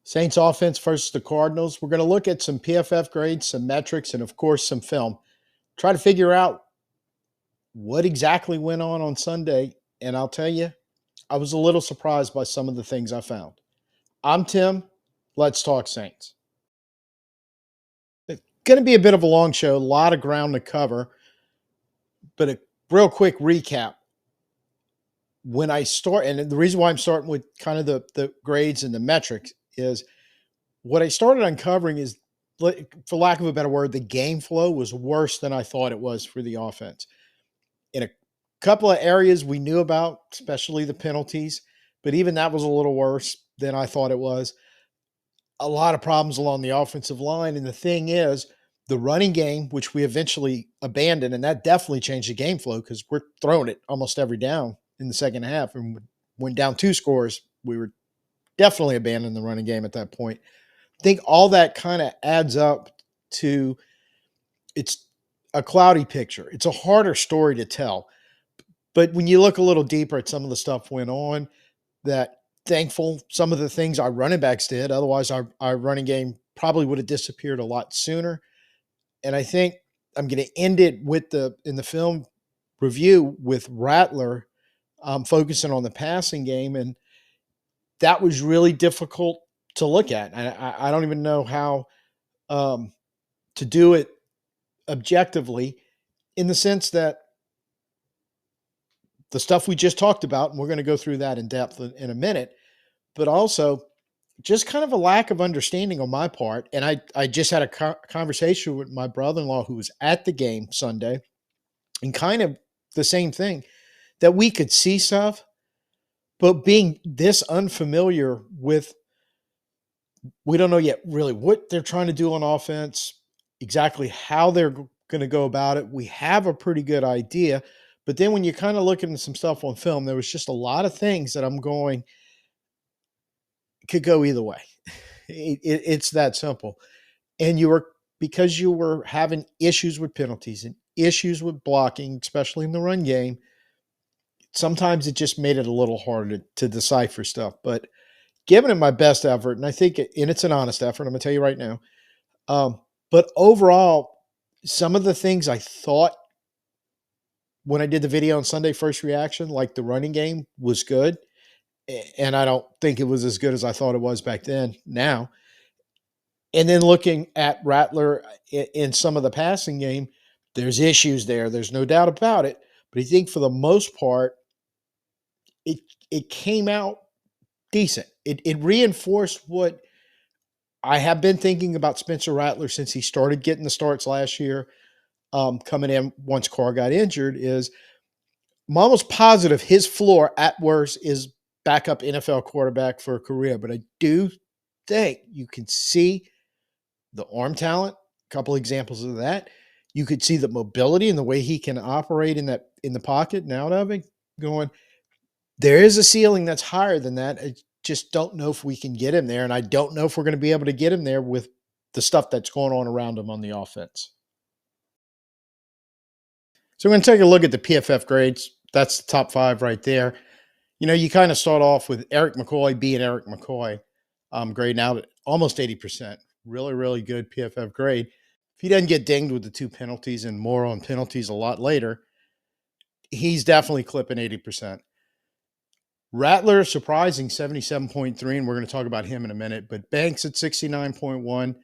Saints offense versus the Cardinals. We're going to look at some PFF grades, some metrics, and of course, some film. Try to figure out what exactly went on Sunday. And I'll tell you, I was a little surprised by some of the things I found. I'm Tim. Let's talk Saints. It's going to be a bit of a long show, a lot of ground to cover, but a real quick recap. When I start, and the reason why I'm starting with kind of the grades and the metrics is what I started uncovering is, for lack of a better word, the game flow was worse than I thought it was for the offense. In a couple of areas we knew about, especially the penalties, but even that was a little worse than I thought it was. A lot of problems along the offensive line. And the thing is, the running game, which we eventually abandoned, and that definitely changed the game flow because we're throwing it almost every down in the second half. And when down 2 scores, we were definitely abandoning the running game at that point. I think all that kind of adds up to it's a cloudy picture. It's a harder story to tell. But when you look a little deeper at some of the stuff went on, that thankful some of the things our running backs did. Otherwise, our running game probably would have disappeared a lot sooner. And I think I'm going to end it with in the film review with Rattler focusing on the passing game. And that was really difficult to look at. I don't even know how to do it objectively, in the sense that the stuff we just talked about, and we're going to go through that in depth in a minute, but also just kind of a lack of understanding on my part. And I just had a conversation with my brother-in-law who was at the game Sunday, and kind of the same thing, that we could see stuff, but being this unfamiliar with, we don't know yet really what they're trying to do on offense, exactly how they're going to go about it. We have a pretty good idea, but then when you're kind of looking at some stuff on film, there was just a lot of things that I'm going, could go either way. It's that simple. And because you were having issues with penalties and issues with blocking, especially in the run game, sometimes it just made it a little harder to decipher stuff. But giving it my best effort, and I think, and it's an honest effort, I'm going to tell you right now. But overall, some of the things I thought when I did the video on Sunday, first reaction, like the running game was good. And I don't think it was as good as I thought it was back then now. And then looking at Rattler in some of the passing game, there's issues there. There's no doubt about it. But I think for the most part, it came out decent. It reinforced what I have been thinking about Spencer Rattler since he started getting the starts last year, coming in once Carr got injured, is I'm almost positive his floor at worst is backup NFL quarterback for a career. But I do think you can see the arm talent, a couple examples of that. You could see the mobility and the way he can operate in the pocket and out of it, going, there is a ceiling that's higher than that. I just don't know if we can get him there. And I don't know if we're going to be able to get him there with the stuff that's going on around him on the offense. So we're going to take a look at the PFF grades. That's the top 5 right there. You know, you kind of start off with Eric McCoy being Eric McCoy, grading out at almost 80%. Really, really good PFF grade. If he doesn't get dinged with the 2 penalties, and more on penalties a lot later, he's definitely clipping 80%. Rattler, surprising 77.3, and we're going to talk about him in a minute, but Banks at 69.1.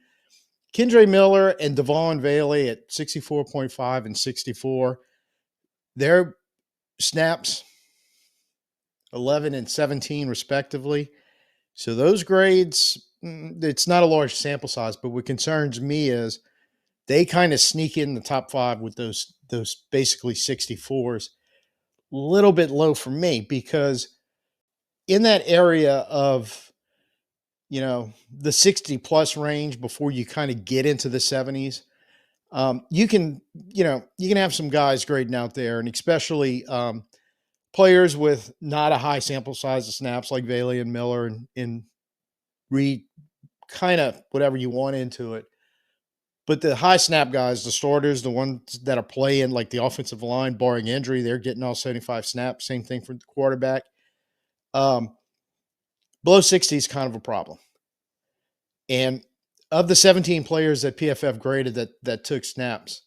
Kendre Miller and Devon Bailey at 64.5 and 64. Their snaps, 11 and 17 respectively. So those grades, it's not a large sample size, but what concerns me is they kind of sneak in the top 5 with those basically 64s. A little bit low for me, because in that area of, you know, the 60 plus range before you kind of get into the 70s, you can have some guys grading out there, and especially players with not a high sample size of snaps like Bailey and Miller, and read kind of whatever you want into it. But the high snap guys, the starters, the ones that are playing like the offensive line, barring injury, they're getting all 75 snaps. Same thing for the quarterback. Below 60 is kind of a problem. And of the 17 players that PFF graded that took snaps,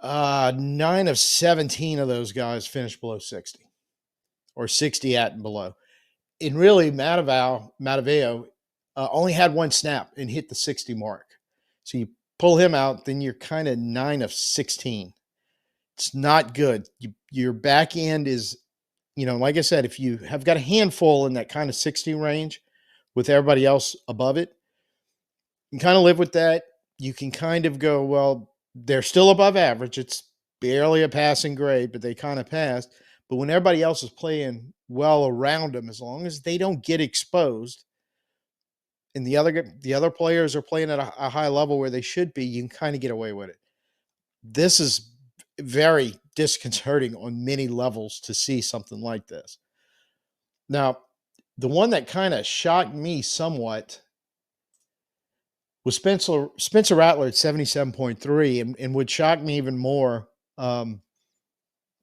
9 of 17 of those guys finished below 60 or 60 at and below. And really, Mataveo only had one snap and hit the 60 mark. So you pull him out, then you're kind of 9 of 16. It's not good. Your back end is, like I said, if you have got a handful in that kind of 60 range with everybody else above it, you can kind of live with that. You can kind of go, well, they're still above average. It's barely a passing grade, but they kind of passed. But when everybody else is playing well around them, as long as they don't get exposed and the other players are playing at a high level where they should be, you can kind of get away with it. This is very disconcerting on many levels to see something like this. Now, the one that kind of shocked me somewhat was Spencer Rattler at 77.3. And what shocked me even more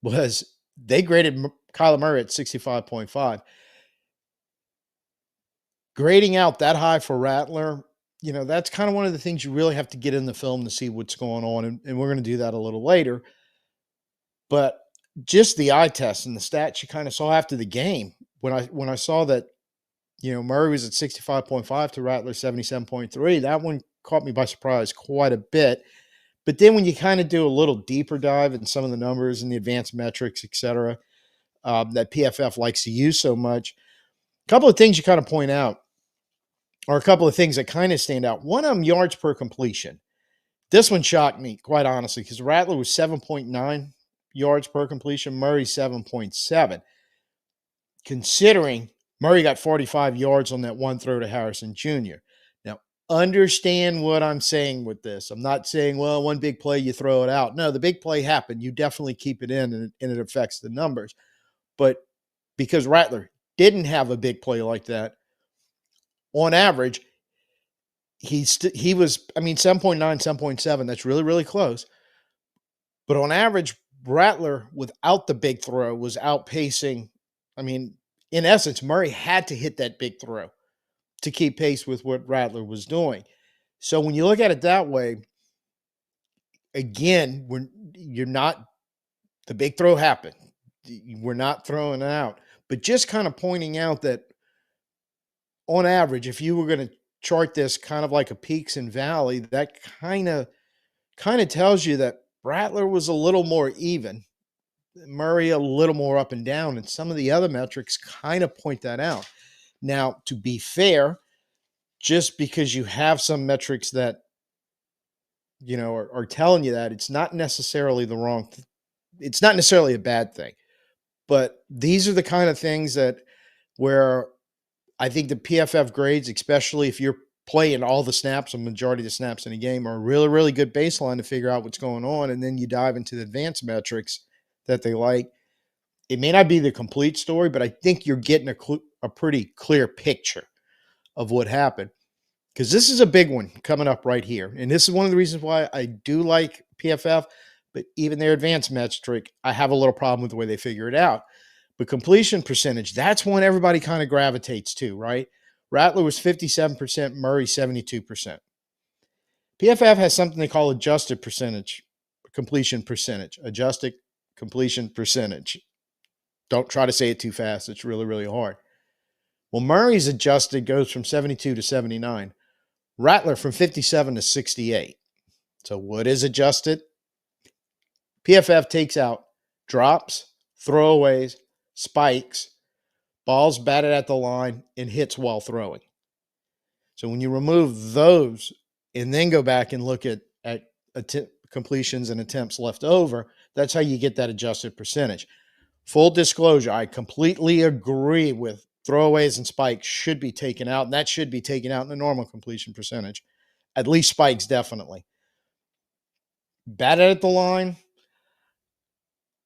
was they graded Kyler Murray at 65.5. Grading out that high for Rattler, that's kind of one of the things you really have to get in the film to see what's going on. And we're going to do that a little later. But just the eye test and the stats you kind of saw after the game, when I saw that, Murray was at 65.5 to Rattler 77.3, that one caught me by surprise quite a bit. But then when you kind of do a little deeper dive in some of the numbers and the advanced metrics, et cetera, that PFF likes to use so much, a couple of things you kind of point out, or a couple of things that kind of stand out. One of them, yards per completion. This one shocked me, quite honestly, because Rattler was 7.9 yards per completion, Murray 7.7. Considering Murray got 45 yards on that one throw to Harrison Jr. Now, understand what I'm saying with this. I'm not saying, well, one big play, you throw it out. No, the big play happened. You definitely keep it in, and it affects the numbers. But because Rattler didn't have a big play like that, on average, he was, 7.9, 7.7. That's really, really close. But on average, Rattler, without the big throw, was outpacing. In essence, Murray had to hit that big throw to keep pace with what Rattler was doing. So when you look at it that way, again, the big throw happened. We're not throwing it out. But just kind of pointing out that on average, if you were going to chart this kind of like a peaks and valley, that kind of tells you that Rattler was a little more even, Murray a little more up and down, and some of the other metrics kind of point that out. Now, to be fair, just because you have some metrics that are telling you that, it's not necessarily it's not necessarily a bad thing. But these are the kind of things where I think the PFF grades, especially if you're playing all the snaps, a majority of the snaps in a game, are a really, really good baseline to figure out what's going on. And then you dive into the advanced metrics that they like. It may not be the complete story, but I think you're getting a pretty clear picture of what happened. Because this is a big one coming up right here. And this is one of the reasons why I do like PFF, but even their advanced metric, I have a little problem with the way they figure it out. But completion percentage, that's one everybody kind of gravitates to, right? Rattler was 57%, Murray 72%. PFF has something they call adjusted completion percentage, adjusted completion percentage. Don't try to say it too fast. It's really, really hard. Well, Murray's adjusted goes from 72 to 79. Rattler from 57 to 68. So what is adjusted? PFF takes out drops, throwaways, spikes, balls batted at the line, and hits while throwing. So when you remove those and then go back and look at completions and attempts left over, that's how you get that adjusted percentage. Full disclosure, I completely agree with throwaways and spikes should be taken out, and that should be taken out in the normal completion percentage. At least spikes, definitely. Batted at the line,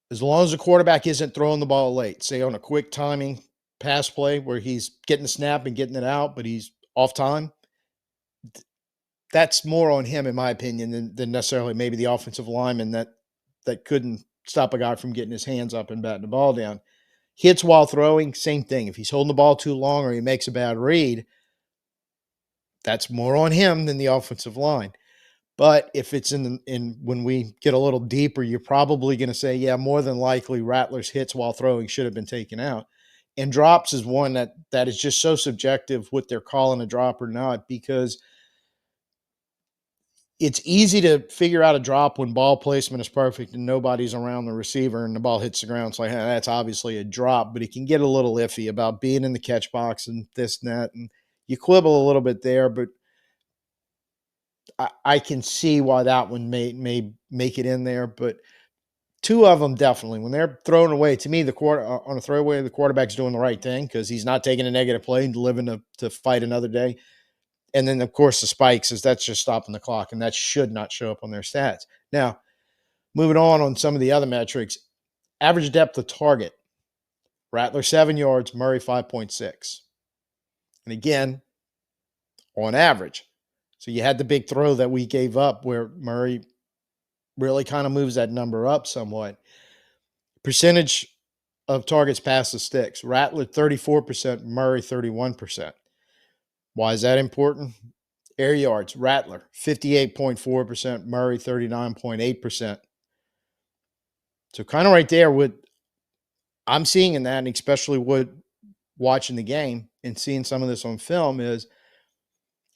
as long as the quarterback isn't throwing the ball late, say on a quick timing pass play where he's getting the snap and getting it out, but he's off time, that's more on him, in my opinion, than necessarily maybe the offensive lineman that couldn't stop a guy from getting his hands up and batting the ball down. Hits while throwing, same thing. If he's holding the ball too long or he makes a bad read, That's more on him than the offensive line. But if it's in when we get a little deeper, you're probably going to say, yeah, more than likely Rattler's hits while throwing should have been taken out. And drops is one that is just so subjective what they're calling a drop or not, because it's easy to figure out a drop when ball placement is perfect and nobody's around the receiver and the ball hits the ground. It's like, hey, that's obviously a drop, but it can get a little iffy about being in the catch box and this and that. And you quibble a little bit there, but I can see why that one may make it in there. But two of them definitely, when they're thrown away, to me, the quarter on a throwaway, the quarterback's doing the right thing because he's not taking a negative play and living to fight another day. And then, of course, the spikes is that's just stopping the clock, and that should not show up on their stats. Now, moving on some of the other metrics, average depth of target, Rattler 7 yards, Murray 5.6. And again, on average. So you had the big throw that we gave up where Murray really kind of moves that number up somewhat. Percentage of targets past the sticks, Rattler 34%, Murray 31%. Why is that important? Air yards, Rattler 58.4%, Murray 39.8%. So kind of right there, what I'm seeing in that, and especially what watching the game and seeing some of this on film, is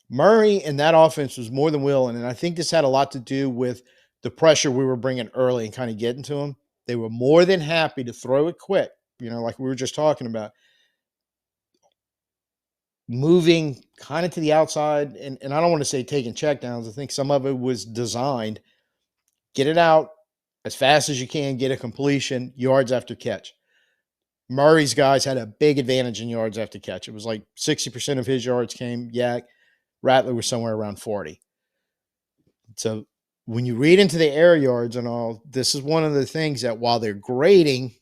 Murray and that offense was more than willing, and I think this had a lot to do with the pressure we were bringing early and kind of getting to them. They were more than happy to throw it quick, like we were just talking about, moving kind of to the outside. And I don't want to say taking checkdowns. I think some of it was designed. Get it out as fast as you can, get a completion, yards after catch. Murray's guys had a big advantage in yards after catch. It was like 60% of his yards came yak. Rattler was somewhere around 40. So when you read into the air yards and all, this is one of the things that while they're grading,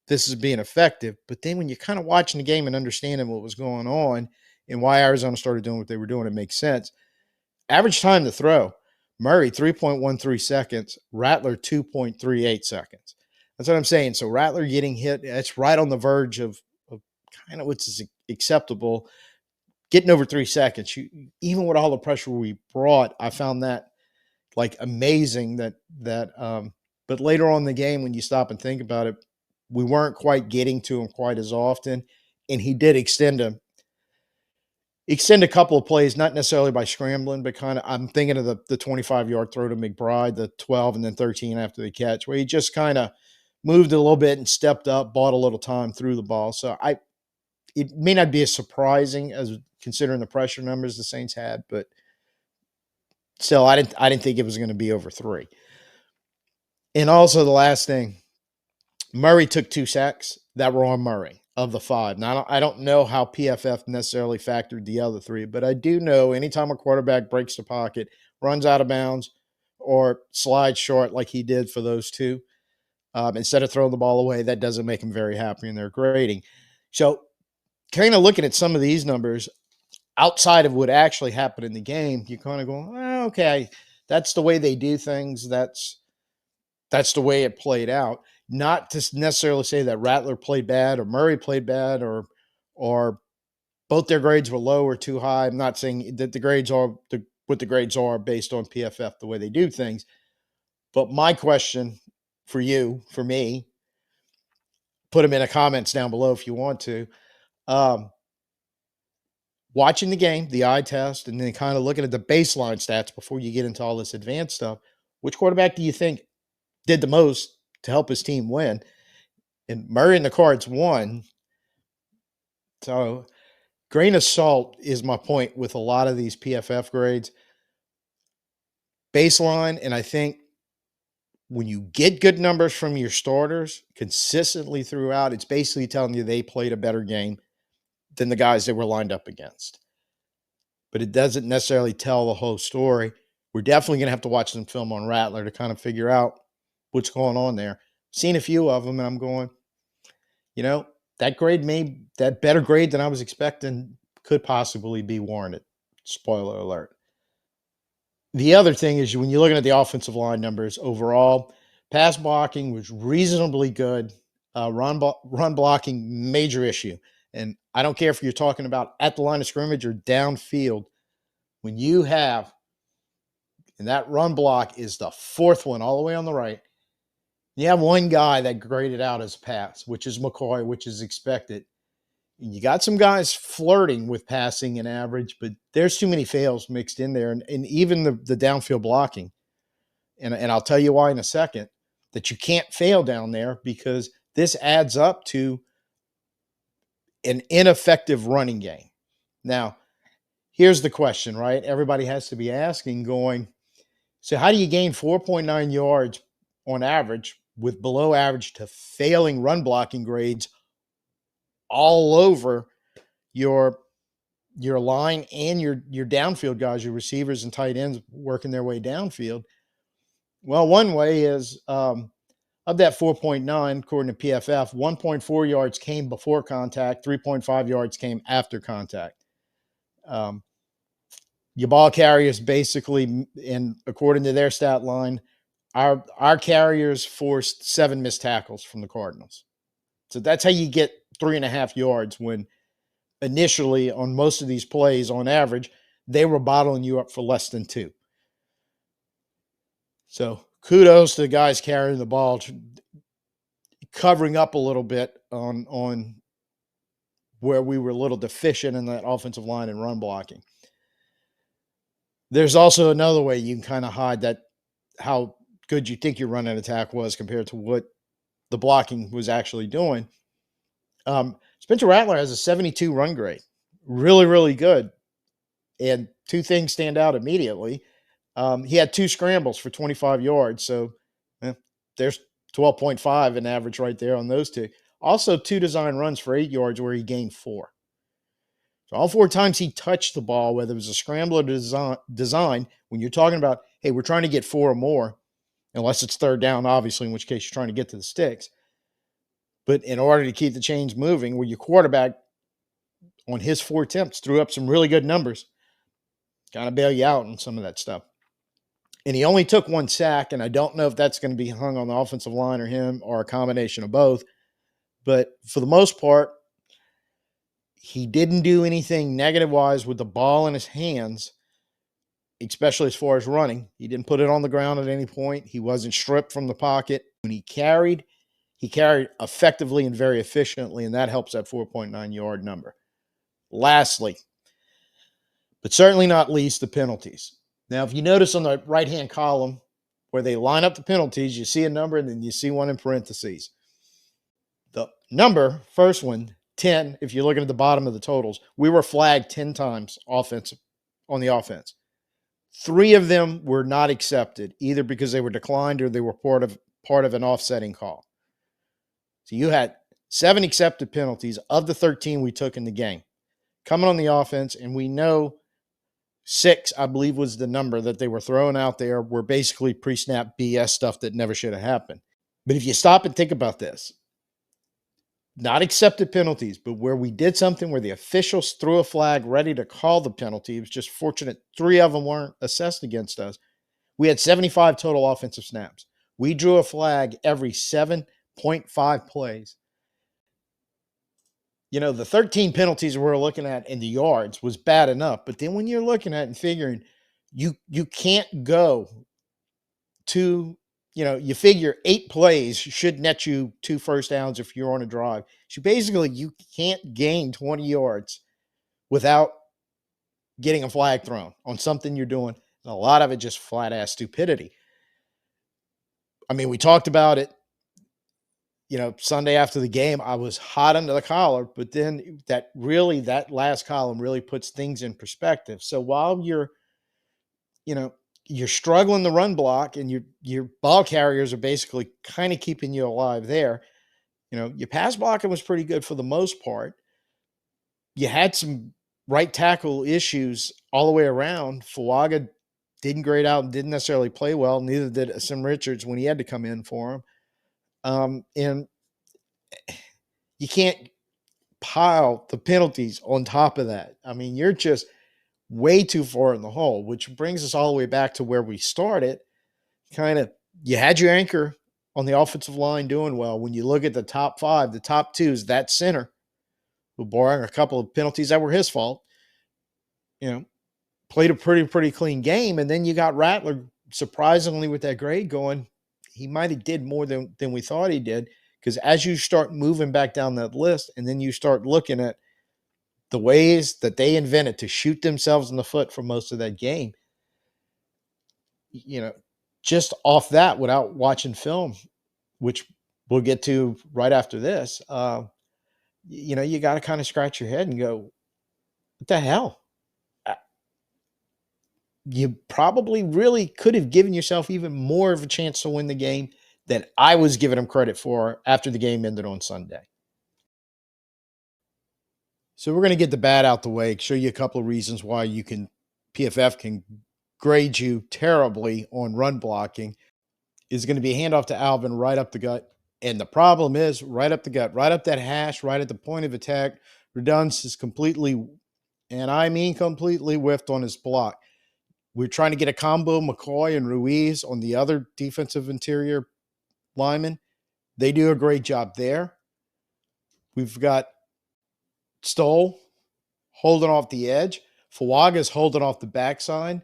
this is being effective. But then when you're kind of watching the game and understanding what was going on and why Arizona started doing what they were doing, it makes sense. Average time to throw, Murray 3.13 seconds, Rattler 2.38 seconds. That's what I'm saying. So Rattler getting hit, that's right on the verge of kind of what's acceptable. Getting over 3 seconds, even with all the pressure we brought, I found that like amazing but later on in the game, when you stop and think about it, we weren't quite getting to him quite as often. And he did extend a couple of plays, not necessarily by scrambling, but kind of, I'm thinking of the 25-yard throw to McBride, the 12 and then 13 after the catch, where he just kind of moved a little bit and stepped up, bought a little time through the ball. So it may not be as surprising as considering the pressure numbers the Saints had, but still, I didn't think it was going to be over 3. And also the last thing, Murray took 2 sacks that were on Murray of the 5. Now, I don't know how PFF necessarily factored the other 3, but I do know anytime a quarterback breaks the pocket, runs out of bounds, or slides short like he did for those 2, instead of throwing the ball away, that doesn't make him very happy in their grading. So kind of looking at some of these numbers, outside of what actually happened in the game, you kind of go, oh, okay, that's the way they do things. That's the way it played out. Not to necessarily say that Rattler played bad or Murray played bad or both their grades were low or too high. I'm not saying that the grades are what the grades are based on PFF, the way they do things. But my question for you, for me, put them in the comments down below if you want to. Watching the game, the eye test, and then kind of looking at the baseline stats before you get into all this advanced stuff, which quarterback do you think did the most to help his team win? And Murray and the Cards won. So grain of salt is my point with a lot of these PFF grades. Baseline, and I think when you get good numbers from your starters consistently throughout, it's basically telling you they played a better game than the guys they were lined up against. But it doesn't necessarily tell the whole story. We're definitely going to have to watch some film on Rattler to kind of figure out what's going on there. Seen a few of them, and I'm going, that better grade than I was expecting could possibly be warranted. Spoiler alert. The other thing is when you're looking at the offensive line numbers overall, pass blocking was reasonably good. Run blocking, major issue. And I don't care if you're talking about at the line of scrimmage or downfield. when you have, and that run block is the fourth one all the way on the right, you have one guy that graded out as pass, which is McCoy, which is expected. You got some guys flirting with passing and average, but there's too many fails mixed in there. And even the downfield blocking. And I'll tell you why in a second, that you can't fail down there because this adds up to an ineffective running game. Now, here's the question, right? Everybody has to be asking, going, so how do you gain 4.9 yards on average with below average to failing run blocking grades all over your line and your downfield guys, your receivers and tight ends working their way downfield? Well, one way is of that 4.9, according to PFF, 1.4 yards came before contact, 3.5 yards came after contact. Your ball carriers basically, and according to their stat line, our carriers forced 7 missed tackles from the Cardinals. So that's how you get 3.5 yards when initially on most of these plays, on average, they were bottling you up for less than 2. So kudos to the guys carrying the ball, covering up a little bit on where we were a little deficient in that offensive line and run blocking. There's also another way you can kind of hide that, how good you think your running attack was compared to what the blocking was actually doing. Spencer Rattler has a 72 run grade. Really, really good. And 2 things stand out immediately. He had 2 scrambles for 25 yards. So there's 12.5 in average right there on those 2. Also 2 design runs for 8 yards where he gained 4. So all 4 times he touched the ball, whether it was a scramble or design, when you're talking about, hey, we're trying to get 4 or more, unless it's third down, obviously, in which case you're trying to get to the sticks. But in order to keep the chains moving, where your quarterback on his 4 attempts threw up some really good numbers, kind of bail you out on some of that stuff. And he only took 1 sack, and I don't know if that's going to be hung on the offensive line or him or a combination of both. But for the most part, he didn't do anything negative-wise with the ball in his hands, especially as far as running. He didn't put it on the ground at any point. He wasn't stripped from the pocket. When he carried effectively and very efficiently, and that helps that 4.9 yard number. Lastly, but certainly not least, the penalties. Now, if you notice on the right-hand column where they line up the penalties, you see a number and then you see one in parentheses. The number, first one, 10, if you're looking at the bottom of the totals, we were flagged 10 times on the offense. 3 of them were not accepted, either because they were declined or they were part of an offsetting call. So you had 7 accepted penalties of the 13 we took in the game coming on the offense, and we know 6, I believe, was the number that they were throwing out there, were basically pre-snap BS stuff that never should have happened. But if you stop and think about this, not accepted penalties, but where we did something where the officials threw a flag ready to call the penalty, it was just fortunate 3 of them weren't assessed against us. We had 75 total offensive snaps. We drew a flag every 7.5 plays. You know, the 13 penalties we're looking at in the yards was bad enough, but then when you're looking at and figuring you can't go to, you figure 8 plays should net you 2 first downs if you're on a drive. So basically you can't gain 20 yards without getting a flag thrown on something you're doing. And a lot of it just flat ass stupidity. I mean, we talked about it, Sunday after the game. I was hot under the collar, but then that last column really puts things in perspective. So while you're struggling to run block and your ball carriers are basically kind of keeping you alive there, your pass blocking was pretty good for the most part. You had some right tackle issues all the way around. Fuaga didn't grade out and didn't necessarily play well. Neither did Asim Richards when he had to come in for him. And you can't pile the penalties on top of that. I mean, you're just way too far in the hole, which brings us all the way back to where we started. You had your anchor on the offensive line doing well. When you look at the top 5, the top 2 is that center, who, barring a couple of penalties that were his fault, played a pretty clean game, and then you got Rattler surprisingly with that grade going. He might have did more than we thought he did, because as you start moving back down that list, and then you start looking at the ways that they invented to shoot themselves in the foot for most of that game, you know, just off that without watching film, which we'll get to right after this, you got to kind of scratch your head and go, what the hell? Uh, You probably really could have given yourself even more of a chance to win the game than I was giving them credit for after the game ended on Sunday. So we're going to get the bad out the way, show you a couple of reasons why PFF can grade you terribly on run blocking. Is going to be a handoff to Alvin right up the gut. And the problem is right up the gut, right up that hash, right at the point of attack. Redunce is completely, and I mean completely, whiffed on his block. We're trying to get a combo, McCoy and Ruiz on the other defensive interior lineman. They do a great job there. We've got Stoll holding off the edge. Fuaga's holding off the backside.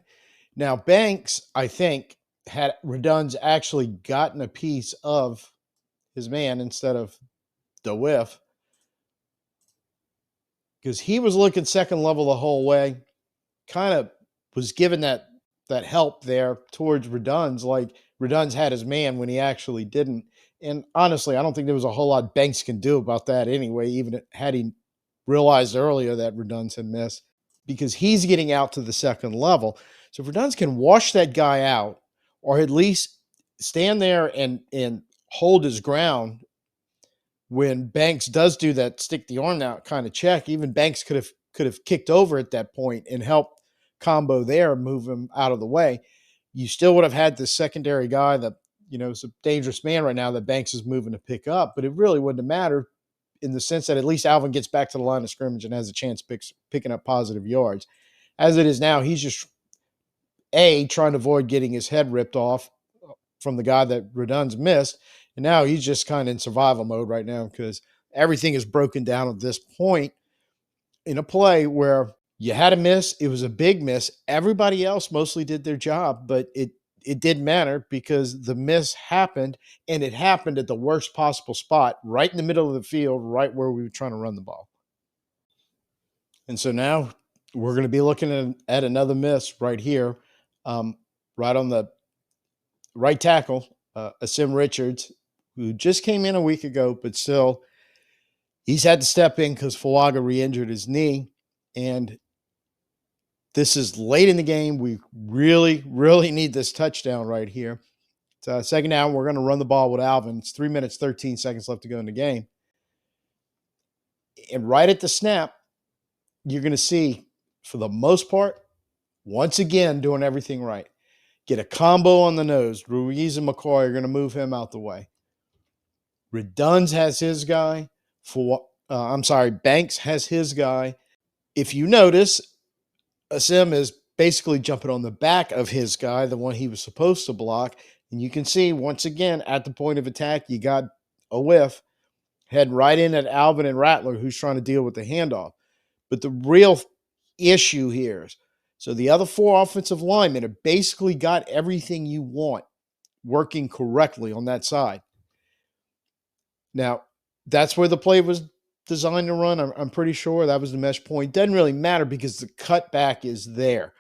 Now, Banks, I think, had Redun's actually gotten a piece of his man instead of the whiff, because he was looking second level the whole way, kind of was given that help there towards Redun's, like Redun's had his man when he actually didn't. And honestly, I don't think there was a whole lot Banks can do about that anyway, even had he realized earlier that Redun's had missed, because he's getting out to the second level. So if Redun's can wash that guy out, or at least stand there and hold his ground when Banks does do that stick the arm out kind of check, even Banks could have kicked over at that point and helped combo there, move him out of the way. You still would have had this secondary guy that, is a dangerous man right now that Banks is moving to pick up, but it really wouldn't have mattered in the sense that at least Alvin gets back to the line of scrimmage and has a chance picking up positive yards. As it is now, he's just trying to avoid getting his head ripped off from the guy that Redun's missed. And now he's just kind of in survival mode right now because everything is broken down at this point in a play where you had a miss. It was a big miss. Everybody else mostly did their job, but it didn't matter because the miss happened, and it happened at the worst possible spot, right in the middle of the field, right where we were trying to run the ball. And so now we're going to be looking at another miss right here, right on the right tackle, Asim Richards, who just came in a week ago, but still he's had to step in because Fuaga re-injured his knee. And this is late in the game. We really, really need this touchdown right here. It's second down. We're going to run the ball with Alvin. It's 3 minutes, 13 seconds left to go in the game. And right at the snap, you're going to see, for the most part, once again, doing everything right. Get a combo on the nose. Ruiz and McCoy are going to move him out the way. Redunz has his guy. Banks has his guy. If you notice, Asim is basically jumping on the back of his guy, the one he was supposed to block. And you can see, once again, at the point of attack, you got a whiff, heading right in at Alvin and Rattler, who's trying to deal with the handoff. But the real issue here is, so the other four offensive linemen have basically got everything you want working correctly on that side. Now, that's where the play was designed to run. I'm pretty sure that was the mesh point. Doesn't really matter because the cutback is there.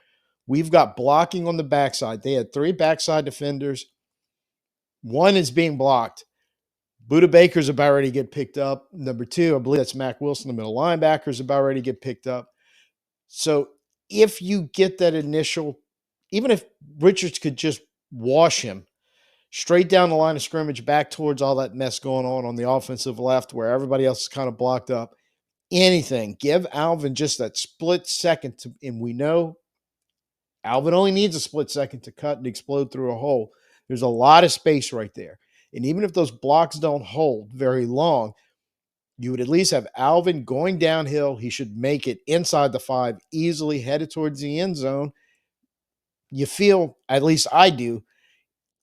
We've got blocking on the backside. They had three backside defenders. One is being blocked. Buda Baker's about ready to get picked up. Number two, I believe that's Mac Wilson, the middle linebacker, is about ready to get picked up. So if you get that initial, even if Richards could just wash him straight down the line of scrimmage back towards all that mess going on the offensive left where everybody else is kind of blocked up, anything, give Alvin just that split second. And we know Alvin only needs a split second to cut and explode through a hole. There's a lot of space right there. And even if those blocks don't hold very long, you would at least have Alvin going downhill. He should make it inside the 5, easily headed towards the end zone. You feel, at least I do,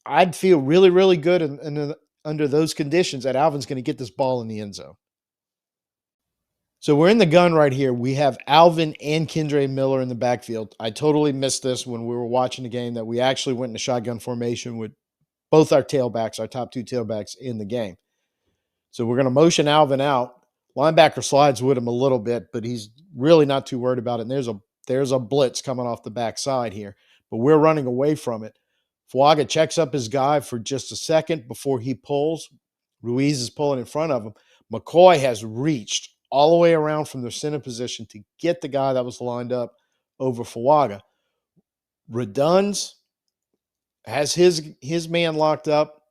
I'd feel really, really good under those conditions that Alvin's going to get this ball in the end zone. So we're in the gun right here. We have Alvin and Kendre Miller in the backfield. I totally missed this when we were watching the game, that we actually went into shotgun formation with both our tailbacks, our top two tailbacks in the game. So we're going to motion Alvin out. Linebacker slides with him a little bit, but he's really not too worried about it. And there's a blitz coming off the backside here, but we're running away from it. Fuaga checks up his guy for just a second before he pulls. Ruiz is pulling in front of him. McCoy has reached all the way around from the center position to get the guy that was lined up over Fuaga. Redunds has his man locked up,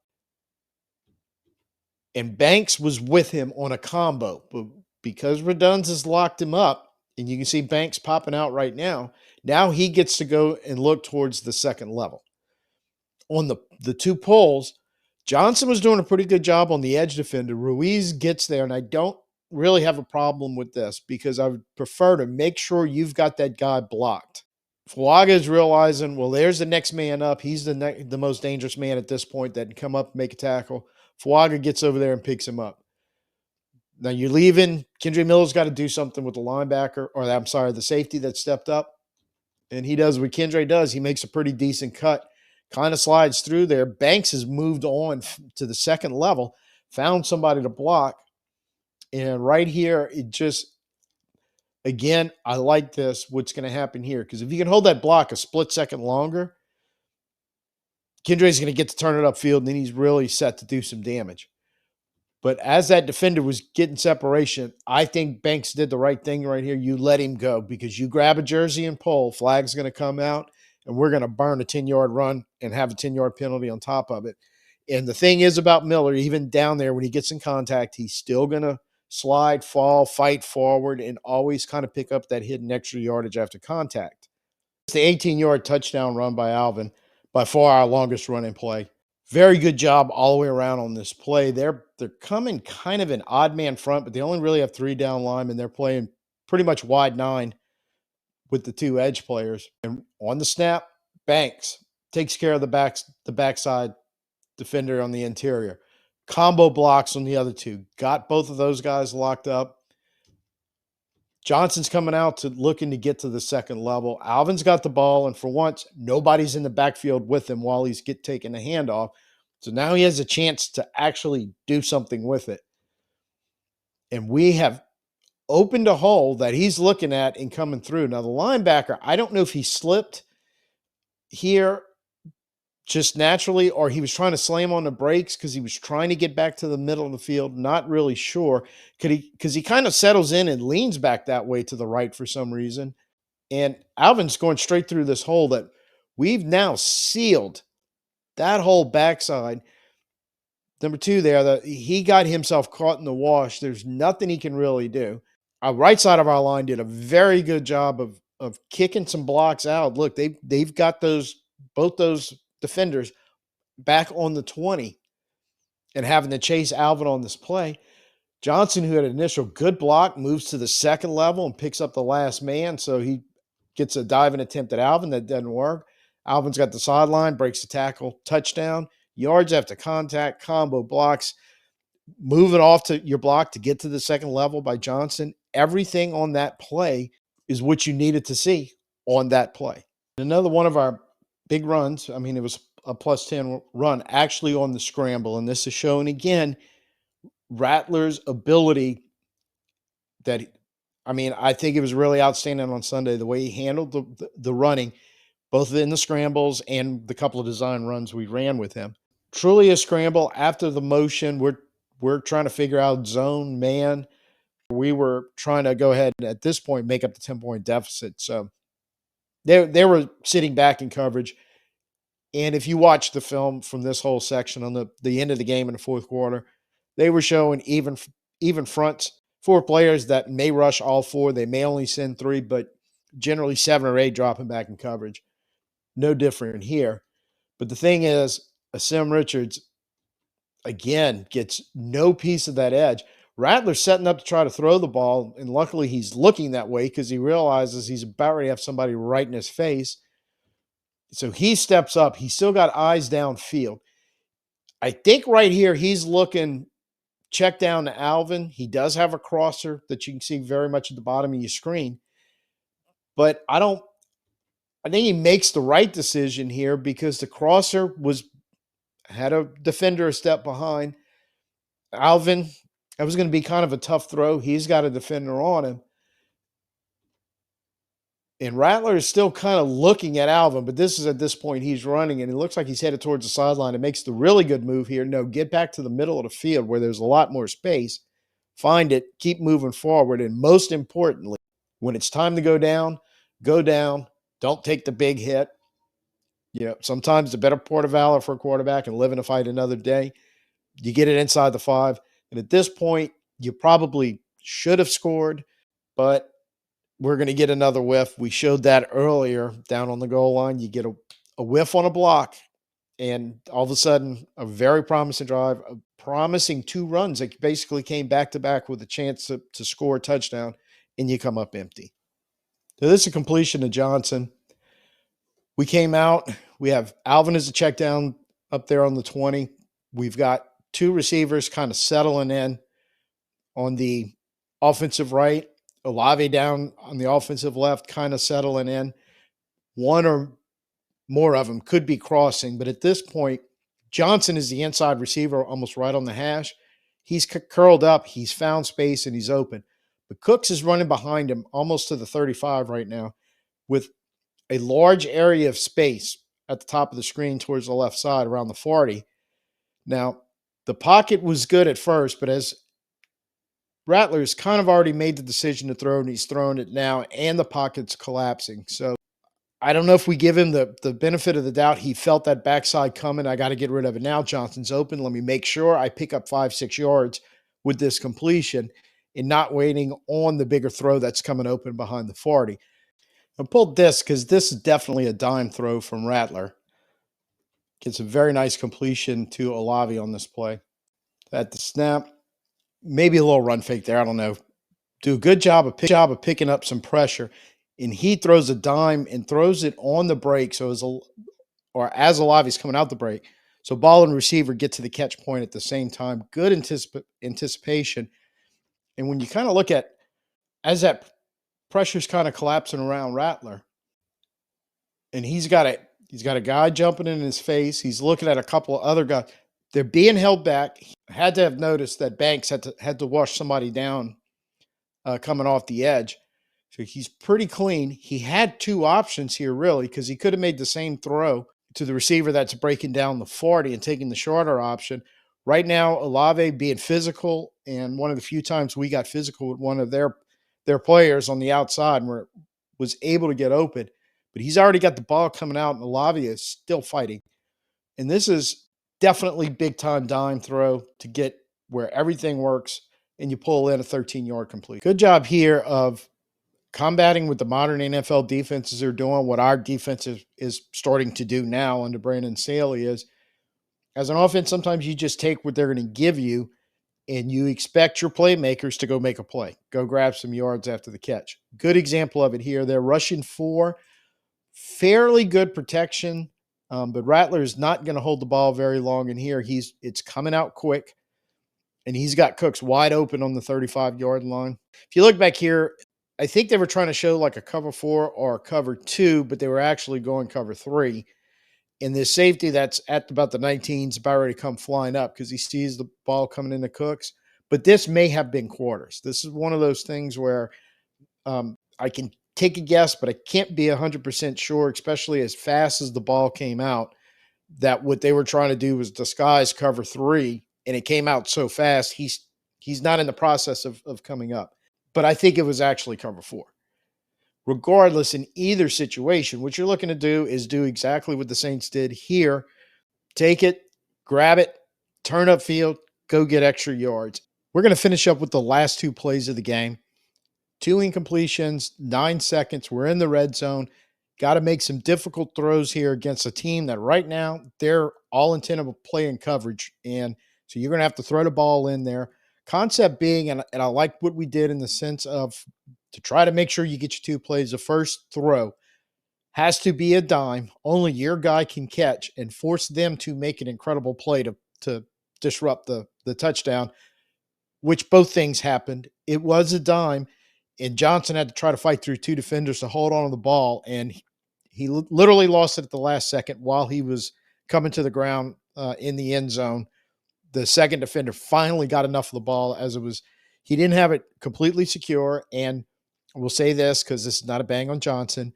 and Banks was with him on a combo. But because Redunds has locked him up, and you can see Banks popping out right now he gets to go and look towards the second level. On the two pulls, Johnson was doing a pretty good job on the edge defender. Ruiz gets there, and I don't really have a problem with this because I would prefer to make sure you've got that guy blocked. Fuaga is realizing, well, there's the next man up. He's the most dangerous man at this point that can come up and make a tackle. Fuaga gets over there and picks him up. Now you're leaving. Kendre Miller's got to do something with the linebacker, or I'm sorry, the safety that stepped up. And he does what Kendre does. He makes a pretty decent cut, kind of slides through there. Banks has moved on to the second level, found somebody to block. And right here, it just, again, I like this, what's going to happen here. Because if you can hold that block a split second longer, Kendre's going to get to turn it upfield, and then he's really set to do some damage. But as that defender was getting separation, I think Banks did the right thing right here. You let him go because you grab a jersey and pull, flag's going to come out, and we're going to burn a 10-yard run and have a 10-yard penalty on top of it. And the thing is about Miller, even down there when he gets in contact, he's still going to slide, fall, fight forward, and always kind of pick up that hidden extra yardage after contact. It's the 18-yard touchdown run by Alvin, by far our longest run in play. Very good job all the way around on this play. They're coming kind of an odd man front, but they only really have 3 down linemen. They're playing pretty much wide 9 with the 2 edge players. And on the snap, Banks takes care of the backside defender on the interior. Combo blocks on the other 2. Got both of those guys locked up. Johnson's coming out looking to get to the second level. Alvin's got the ball, and for once, nobody's in the backfield with him while he's taking the handoff. So now he has a chance to actually do something with it. And we have opened a hole that he's looking at and coming through. Now, the linebacker, I don't know if he slipped here just naturally, or he was trying to slam on the brakes because he was trying to get back to the middle of the field. Not really sure. Because he kind of settles in and leans back that way to the right for some reason. And Alvin's going straight through this hole that we've now sealed that whole backside. Number 2 there, he got himself caught in the wash. There's nothing he can really do. Our right side of our line did a very good job of kicking some blocks out. Look, they've got both those defenders back on the 20 and having to chase Alvin on this play. Johnson, who had an initial good block, moves to the second level and picks up the last man. So he gets a diving attempt at Alvin. That doesn't work. Alvin's got the sideline, breaks the tackle, touchdown. Yards after contact, combo blocks, moving off to your block to get to the second level by Johnson. Everything on that play is what you needed to see on that play. Another one of our big runs, I mean, it was a plus 10 run actually on the scramble. And this is showing again Rattler's ability I think it was really outstanding on Sunday, the way he handled the running, both in the scrambles and the couple of design runs we ran with him. Truly a scramble. After the motion, we're trying to figure out zone, man. We were trying to go ahead and at this point make up the 10-point deficit. So they were sitting back in coverage. And if you watch the film from this whole section on the end of the game in the fourth quarter, they were showing even fronts, 4 players that may rush all 4. They may only send 3, but generally 7 or 8 dropping back in coverage. No different here. But the thing is, Asim Richards, again, gets no piece of that edge. Rattler's setting up to try to throw the ball, and luckily he's looking that way because he realizes he's about ready to have somebody right in his face. So he steps up. He's still got eyes downfield. I think right here he's looking check down to Alvin. He does have a crosser that you can see very much at the bottom of your screen. But I think he makes the right decision here because the crosser had a defender a step behind. Alvin, that was going to be kind of a tough throw. He's got a defender on him. And Rattler is still kind of looking at Alvin, but this is at this point he's running, and it looks like he's headed towards the sideline. It makes the really good move here. No, get back to the middle of the field where there's a lot more space. Find it, keep moving forward, and most importantly, when it's time to go down, go down. Don't take the big hit. Sometimes the better port of valor for a quarterback and living to fight another day. You get it inside the 5. And at this point, you probably should have scored, but we're going to get another whiff. We showed that earlier down on the goal line. You get a whiff on a block, and all of a sudden, a very promising drive, a promising 2 runs that basically came back-to-back with a chance to score a touchdown, and you come up empty. So this is a completion to Johnson. We came out. We have Alvin as a check down up there on the 20. We've got 2 receivers kind of settling in on the offensive right. Olave down on the offensive left, kind of settling in. One or more of them could be crossing, but at this point, Johnson is the inside receiver almost right on the hash. He's curled up. He's found space, and he's open. But Cooks is running behind him almost to the 35 right now with a large area of space at the top of the screen towards the left side around the 40. Now, the pocket was good at first, but as Rattler's kind of already made the decision to throw, and he's throwing it now, and the pocket's collapsing. So I don't know if we give him the benefit of the doubt. He felt that backside coming. I got to get rid of it now. Johnson's open. Let me make sure I pick up 5-6 yards with this completion and not waiting on the bigger throw that's coming open behind the 40. I pulled this because this is definitely a dime throw from Rattler. Gets a very nice completion to Olave on this play. At the snap, maybe a little run fake there. I don't know. Do a good job of picking up some pressure. And he throws a dime and throws it on the break. So as Olave's coming out the break. So ball and receiver get to the catch point at the same time. Good anticipation. And when you kind of look at, as that pressure's kind of collapsing around Rattler, and he's got a guy jumping in his face. He's looking at a couple of other guys. They're being held back. He had to have noticed that Banks had to wash somebody down coming off the edge. So he's pretty clean. He had 2 options here, really, because he could have made the same throw to the receiver that's breaking down the 40 and taking the shorter option. Right now, Olave being physical, and one of the few times we got physical with one of their players on the outside and was able to get open. But he's already got the ball coming out, and Olave is still fighting. And this is definitely big-time dime throw to get where everything works, and you pull in a 13-yard complete. Good job here of combating what the modern NFL defenses are doing, what our defense is starting to do now under Brandon Staley is, as an offense, sometimes you just take what they're going to give you, and you expect your playmakers to go make a play, go grab some yards after the catch. Good example of it here. They're rushing 4, fairly good protection, but Rattler is not going to hold the ball very long in here. It's coming out quick, and he's got Cooks wide open on the 35-yard line. If you look back here, I think they were trying to show like a cover 4 or a cover 2, but they were actually going cover 3. And this safety that's at about the 19 is about ready to come flying up because he sees the ball coming into Cooks. But this may have been quarters. This is one of those things where I can take a guess, but I can't be 100% sure, especially as fast as the ball came out, that what they were trying to do was disguise cover 3, and it came out so fast, he's not in the process of coming up. But I think it was actually cover 4. Regardless, in either situation, what you're looking to do is do exactly what the Saints did here. Take it, grab it, turn up field, go get extra yards. We're going to finish up with the last 2 plays of the game. 2 incompletions, 9 seconds. We're in the red zone. Got to make some difficult throws here against a team that right now, they're all intent of playing coverage. And so you're going to have to throw the ball in there. Concept being, and I like what we did in the sense of to try to make sure you get your 2 plays. The first throw has to be a dime. Only your guy can catch and force them to make an incredible play to disrupt the touchdown. which both things happened. It was a dime, and Johnson had to try to fight through two defenders to hold on to the ball, and he literally lost it at the last second while he was coming to the ground in the end zone. The second defender finally got enough of the ball as it was. He didn't have it completely secure, and we'll say this because this is not a bang on Johnson.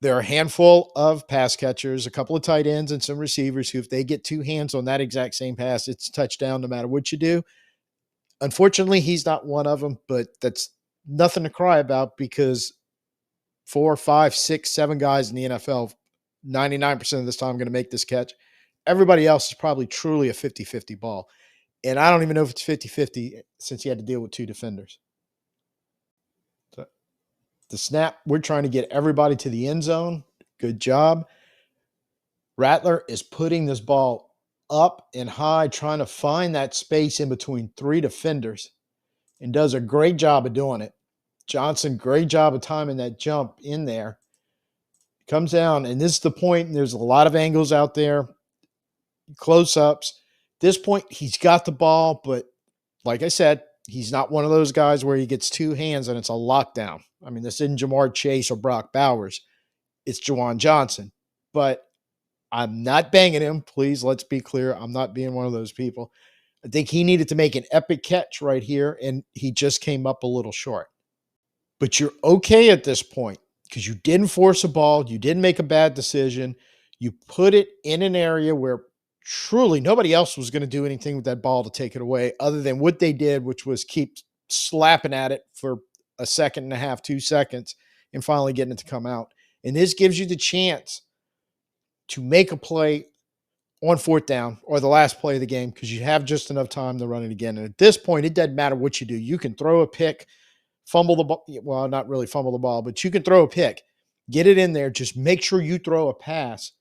There are a handful of pass catchers, a couple of tight ends, and some receivers who, if they get two hands on that exact same pass, it's a touchdown no matter what you do. Unfortunately, he's not one of them, but that's nothing to cry about because 4, 5, 6, 7 guys in the NFL, 99% of this time, going to make this catch. Everybody else is probably truly a 50-50 ball. And I don't even know if it's 50-50 since he had to deal with two defenders. So the snap, we're trying to get everybody to the end zone. Good job. Rattler is putting this ball up and high, trying to find that space in between three defenders, and does a great job of doing it. Johnson, great job of timing that jump in there. Comes down, and this is the point, and there's a lot of angles out there, close-ups. At this point, he's got the ball, but like I said, he's not one of those guys where he gets two hands and it's a lockdown. I mean, this isn't Jamar Chase or Brock Bowers. It's Juwan Johnson. But I'm not banging him. Please, let's be clear. I'm not being one of those people. I think he needed to make an epic catch right here, and he just came up a little short. But you're okay at this point because you didn't force a ball. You didn't make a bad decision. You put it in an area where truly nobody else was going to do anything with that ball to take it away other than what they did, which was keep slapping at it for a second and a half, 2 seconds, and finally getting it to come out. And this gives you the chance to make a play on fourth down or the last play of the game because you have just enough time to run it again. And at this point, it doesn't matter what you do. You can throw a pick, fumble the ball. Well, not really fumble the ball, but you can throw a pick, get it in there. Just make sure you throw a pass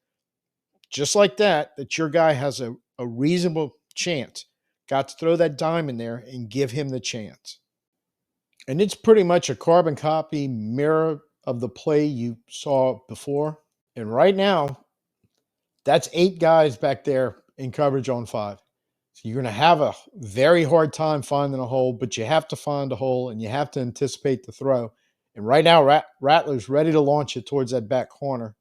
just like that your guy has a reasonable chance. Got to throw that dime in there and give him the chance. And it's pretty much a carbon copy mirror of the play you saw before. And right now, that's 8 guys back there in coverage on 5. So you're going to have a very hard time finding a hole, but you have to find a hole and you have to anticipate the throw. And right now, Rattler's ready to launch it towards that back corner.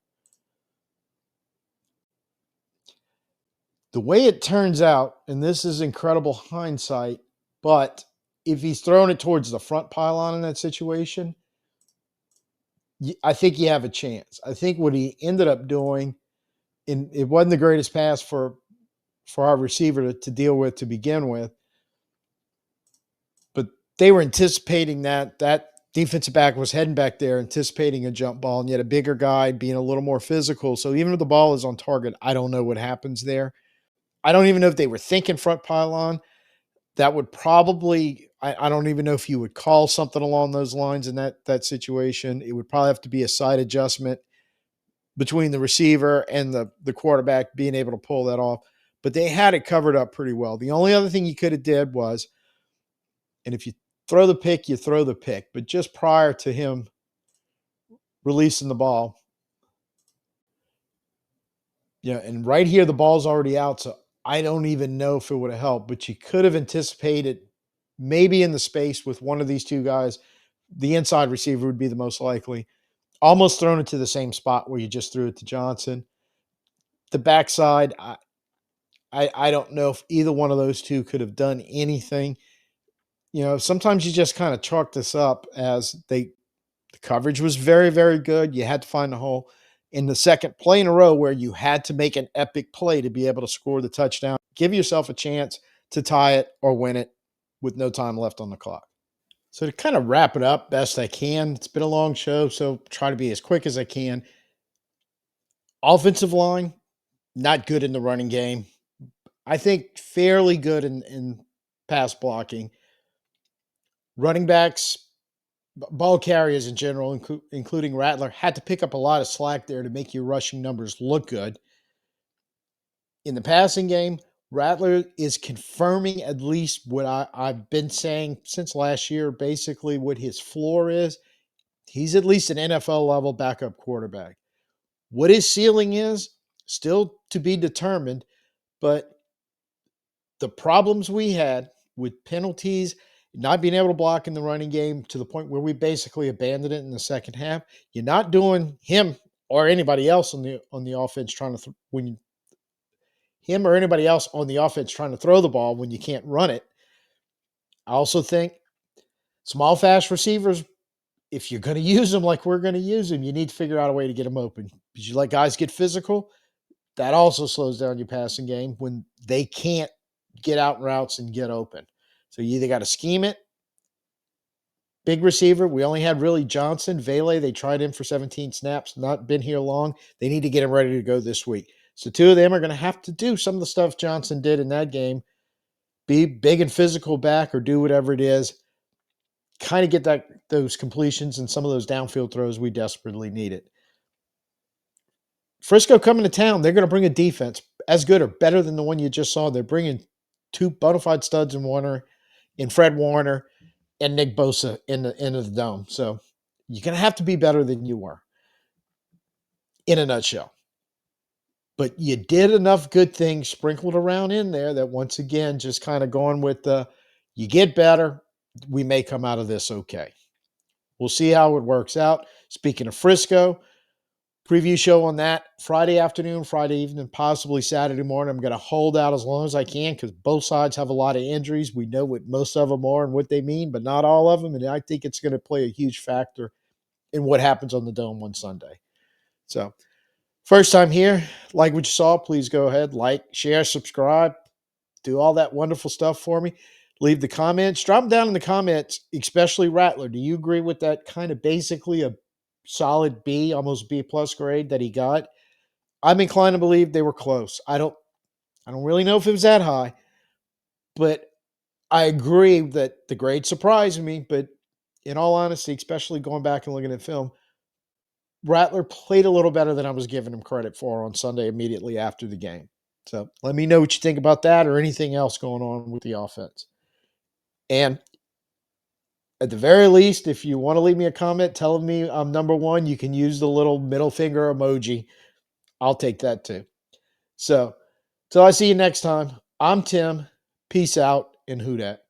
The way it turns out, and this is incredible hindsight, but if he's throwing it towards the front pylon in that situation, I think you have a chance. I think what he ended up doing, and it wasn't the greatest pass for our receiver to deal with to begin with, but they were anticipating that defensive back was heading back there, anticipating a jump ball, and yet a bigger guy being a little more physical. So even if the ball is on target, I don't know what happens there. I don't even know if they were thinking front pylon. That would probably, I don't even know if you would call something along those lines in that situation. It would probably have to be a side adjustment between the receiver and the quarterback being able to pull that off. But they had it covered up pretty well. The only other thing you could have did was, and if you throw the pick, you throw the pick. But just prior to him releasing the ball, and right here the ball's already out, so I don't even know if it would have helped, but you could have anticipated maybe in the space with one of these two guys, the inside receiver would be the most likely, almost thrown it to the same spot where you just threw it to Johnson. The backside, I don't know if either one of those two could have done anything. Sometimes you just kind of chalk this up as the coverage was very, very good. You had to find a hole. In the second play in a row where you had to make an epic play to be able to score the touchdown, give yourself a chance to tie it or win it with no time left on the clock. So to kind of wrap it up best I can, it's been a long show, so try to be as quick as I can. Offensive line, not good in the running game. I think fairly good in pass blocking. Running backs, ball carriers in general, including Rattler, had to pick up a lot of slack there to make your rushing numbers look good. In the passing game, Rattler is confirming at least what I've been saying since last year, basically what his floor is. He's at least an NFL level backup quarterback. What his ceiling is, still to be determined, but the problems we had with penalties, not being able to block in the running game to the point where we basically abandoned it in the second half. You're not doing him or anybody else on the offense trying to when you, him or anybody else on the offense trying to throw the ball when you can't run it. I also think small, fast receivers, if you're going to use them like we're going to use them, you need to figure out a way to get them open because you let guys get physical. That also slows down your passing game when they can't get out routes and get open. So you either got to scheme it. Big receiver, we only had really Johnson. Vele, they tried him for 17 snaps, not been here long. They need to get him ready to go this week. So two of them are going to have to do some of the stuff Johnson did in that game. Be big and physical back or do whatever it is. Kind of get those completions and some of those downfield throws we desperately needed. Frisco coming to town, they're going to bring a defense as good or better than the one you just saw. They're bringing two bona fide studs in Fred Warner and Nick Bosa into the dome. So you're going to have to be better than you were in a nutshell. But you did enough good things sprinkled around in there that once again, just kind of going with you get better, we may come out of this okay. We'll see how it works out. Speaking of Frisco, preview show on that Friday afternoon, Friday evening, possibly Saturday morning. I'm going to hold out as long as I can because both sides have a lot of injuries. We know what most of them are and what they mean, but not all of them. And I think it's going to play a huge factor in what happens on the Dome on Sunday. So first time here, like what you saw, please go ahead, like, share, subscribe, do all that wonderful stuff for me. Leave the comments. Drop them down in the comments, especially Rattler. Do you agree with that kind of basically a solid B, almost B plus grade that he got? I'm inclined to believe they were close. I don't really know if it was that high, but I agree that the grade surprised me. But in all honesty, especially going back and looking at film, Rattler played a little better than I was giving him credit for on Sunday immediately after the game. So let me know what you think about that or anything else going on with the offense. And at the very least, if you want to leave me a comment telling me I'm number one, you can use the little middle finger emoji. I'll take that too. So, till I see you next time, I'm Tim. Peace out and who dat.